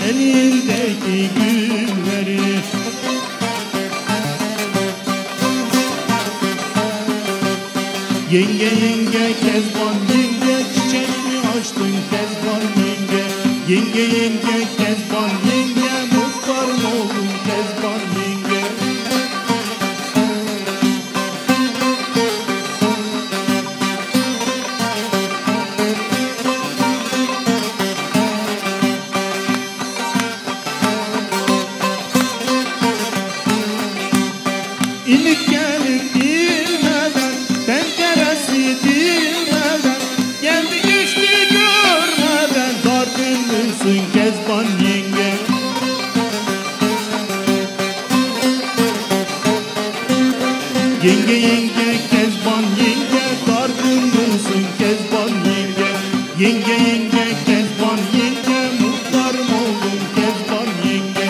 elindeki gülleri. Yenge yenge Kezban yenge, çiçek mi açtın Kezban yenge? Yenge yenge Kezban yenge, muhtar mı oldun Kezban yenge? İlik gelir bilmeden, tenceresi dilmeden, geldi geçti görmeden, dargın mısın Kezban yenge? Yenge yenge Kezban yenge, dargın mısın Kezban yenge? Yenge yenge Kezban yenge, muhtar mı oldun Kezban yenge?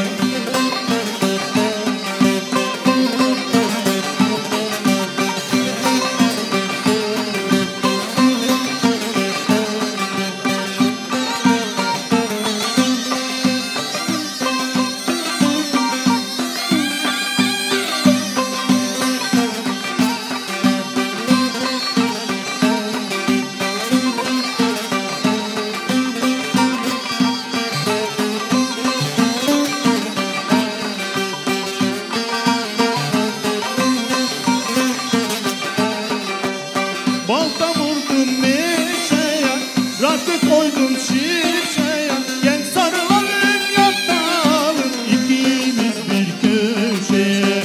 Balta vurdum meşeye, rakı koydum şişeye, gel sarılalım yatalım ikimiz bir köşeye.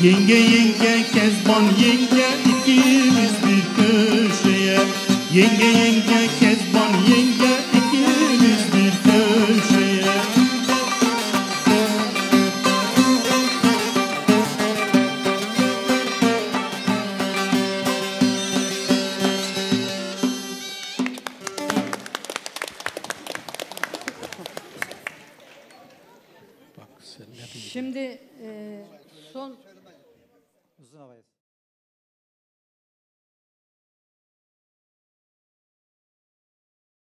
Yenge yenge Kezban yenge, ikimiz bir köşeye. Yenge yenge Kezban yenge, ikimiz bir köşeye. Şimdi